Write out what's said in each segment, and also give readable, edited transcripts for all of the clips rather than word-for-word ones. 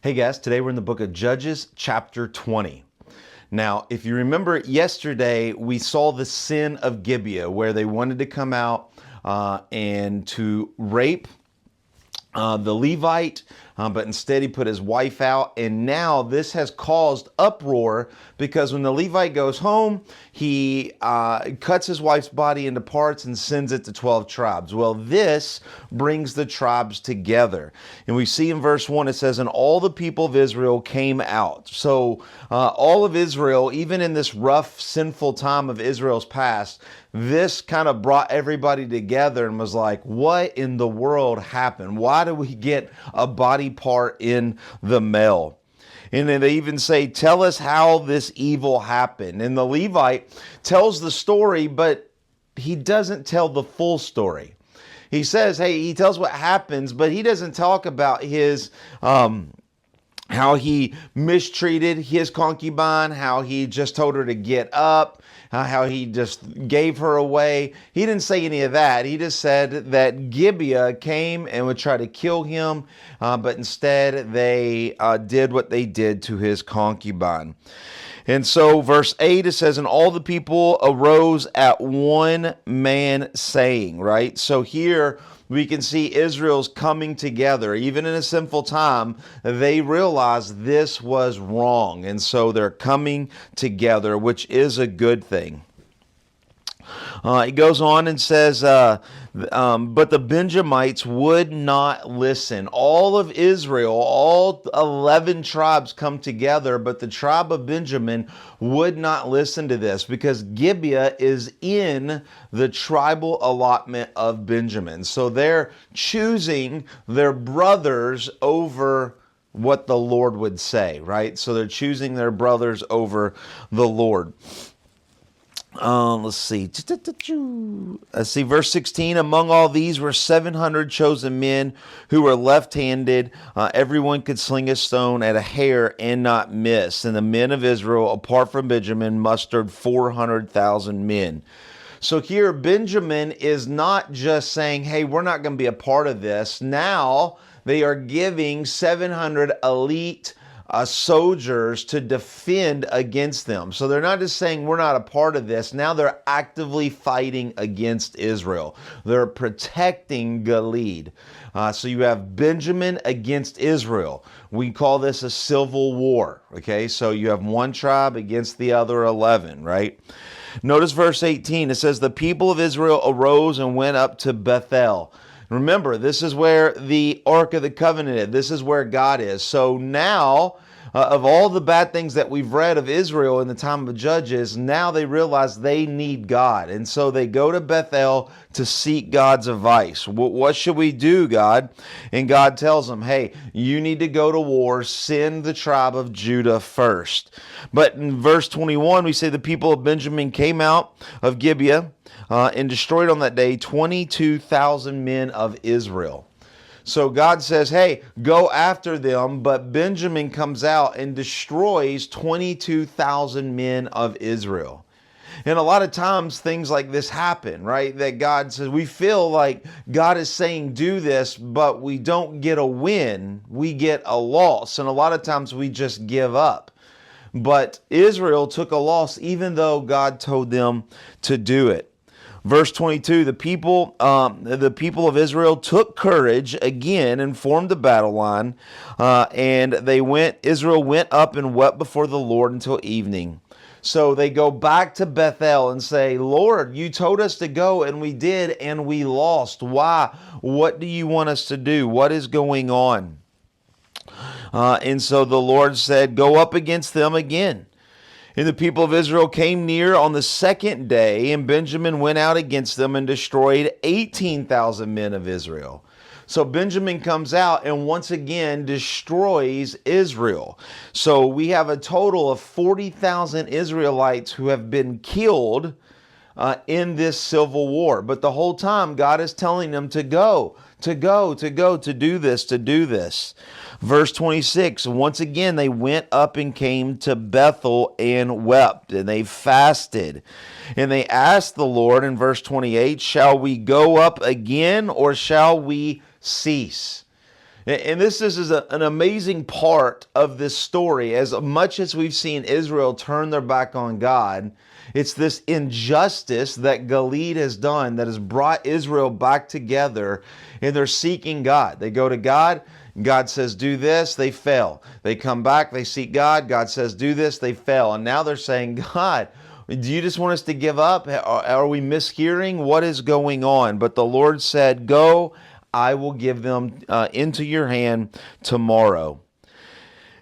Hey guys, today we're in the book of Judges, chapter 20. Now, if you remember yesterday, we saw the sin of Gibeah, where they wanted to come out and to rape the Levite, but instead he put his wife out. And now this has caused uproar because when the Levite goes home, he cuts his wife's body into parts and sends it to 12 tribes. Well, this brings the tribes together. And we see in verse 1, it says, and all the people of Israel came out. So all of Israel, even in this rough, sinful time of Israel's past, this kind of brought everybody together and was like, what in the world happened? Why do we get a body part in the male? And then they even say, tell us how this evil happened. And the Levite tells the story, but he doesn't tell the full story. He says, hey, he tells what happens, but he doesn't talk about his how he mistreated his concubine, how he just told her to get up, how he just gave her away. He didn't say any of that. He just said that Gibeah came and would try to kill him, but instead they did what they did to his concubine. And so verse 8, it says, and all the people arose at one man saying, right? So here we can see Israel's coming together. Even in a sinful time, they realize this was wrong. And so they're coming together, which is a good thing. It goes on and says, but the Benjamites would not listen. All of Israel, all 11 tribes come together, but the tribe of Benjamin would not listen to this because Gibeah is in the tribal allotment of Benjamin. So they're choosing their brothers over what the Lord would say, right? So they're choosing their brothers over the Lord. Let's see. Verse 16. Among all these were 700 chosen men who were left-handed. Everyone could sling a stone at a hair and not miss. And the men of Israel, apart from Benjamin, mustered 400,000 men. So here, Benjamin is not just saying, hey, we're not going to be a part of this. Now they are giving 700 elite soldiers to defend against them. So they're not just saying we're not a part of this. Now they're actively fighting against Israel. They're protecting Gilead. So you have Benjamin against Israel. We call this a civil war. Okay, so you have one tribe against the other 11, right? Notice verse 18. It says, the people of Israel arose and went up to Bethel. Remember, this is where the Ark of the Covenant is. This is where God is. So now, of all the bad things that we've read of Israel in the time of Judges, now they realize they need God. And so they go to Bethel to seek God's advice. What should we do, God? And God tells them, hey, you need to go to war. Send the tribe of Judah first. But in verse 21, we say the people of Benjamin came out of Gibeah and destroyed on that day 22,000 men of Israel. So God says, hey, go after them, but Benjamin comes out and destroys 22,000 men of Israel. And a lot of times things like this happen, right? That God says, we feel like God is saying do this, but we don't get a win, we get a loss. And a lot of times we just give up. But Israel took a loss even though God told them to do it. Verse 22, the people of Israel took courage again and formed a battle line, and Israel went up and wept before the Lord until evening. So they go back to Bethel and say, Lord, you told us to go, and we did, and we lost. Why? What do you want us to do? What is going on? And so the Lord said, go up against them again. And the people of Israel came near on the second day, and Benjamin went out against them and destroyed 18,000 men of Israel. So Benjamin comes out and once again destroys Israel. So we have a total of 40,000 Israelites who have been killed in this civil war. But the whole time God is telling them to go, to do this. Verse 26, once again they went up and came to Bethel and wept, and they fasted. And they asked the Lord in verse 28, shall we go up again or shall we cease? And this is an amazing part of this story. As much as we've seen Israel turn their back on God, it's this injustice that Gilead has done that has brought Israel back together, and they're seeking God. They go to God. God says, do this, they fail. They come back, they seek God. God says, do this, they fail. And now they're saying, God, do you just want us to give up? Are we mishearing? What is going on? But the Lord said, go, I will give them into your hand tomorrow.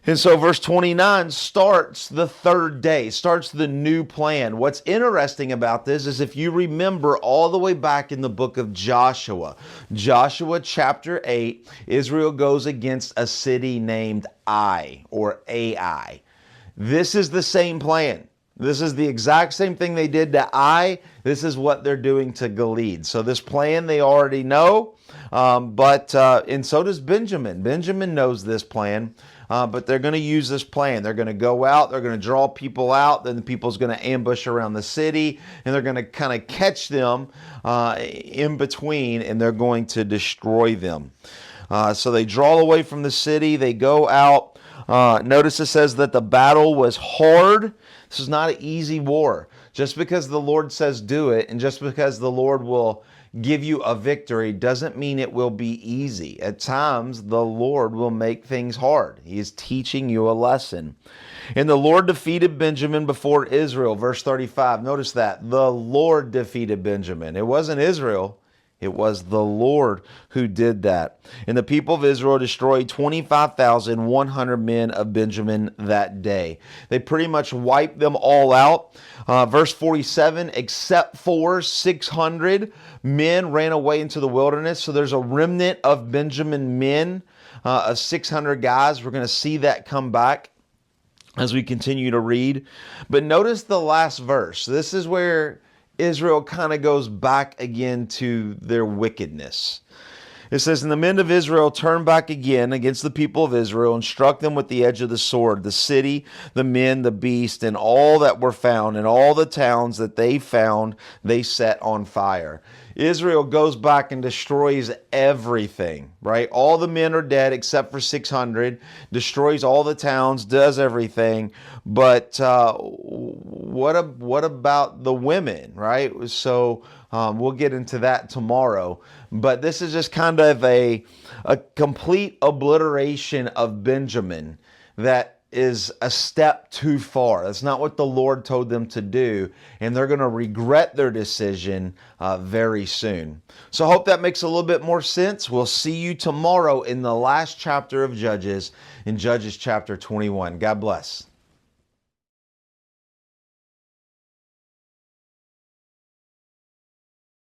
And so verse 29 starts the third day, starts the new plan. What's interesting about this is if you remember all the way back in the book of Joshua, Joshua chapter 8, Israel goes against a city named Ai or Ai. This is the same plan. This is the exact same thing they did to Ai. This is what they're doing to Gilead. So this plan they already know, and so does Benjamin. Benjamin knows this plan. But they're going to use this plan. They're going to go out, they're going to draw people out, then the people's going to ambush around the city, and they're going to kind of catch them in between, and they're going to destroy them. So they draw away from the city, they go out. Notice it says that the battle was hard. This is not an easy war. Just because the Lord says do it, and just because the Lord will give you a victory doesn't mean it will be easy. At times, the Lord will make things hard. He is teaching you a lesson. And the Lord defeated Benjamin before Israel. Verse 35, notice that. The Lord defeated Benjamin. It wasn't Israel. It was the Lord who did that. And the people of Israel destroyed 25,100 men of Benjamin that day. They pretty much wiped them all out. Verse 47, except for 600 men ran away into the wilderness. So there's a remnant of Benjamin men, of 600 guys. We're going to see that come back as we continue to read. But notice the last verse. This is where Israel kind of goes back again to their wickedness. It says, and the men of Israel turned back again against the people of Israel and struck them with the edge of the sword, the city, the men, the beast, and all that were found, and all the towns that they found, they set on fire. Israel goes back and destroys everything, right? All the men are dead except for 600, destroys all the towns, does everything. But what about the women, right? So we'll get into that tomorrow. But this is just kind of a complete obliteration of Benjamin that is a step too far. That's not what the Lord told them to do, and they're going to regret their decision very soon. So I hope that makes a little bit more sense. We'll see you tomorrow in the last chapter of Judges, in Judges chapter 21. God bless.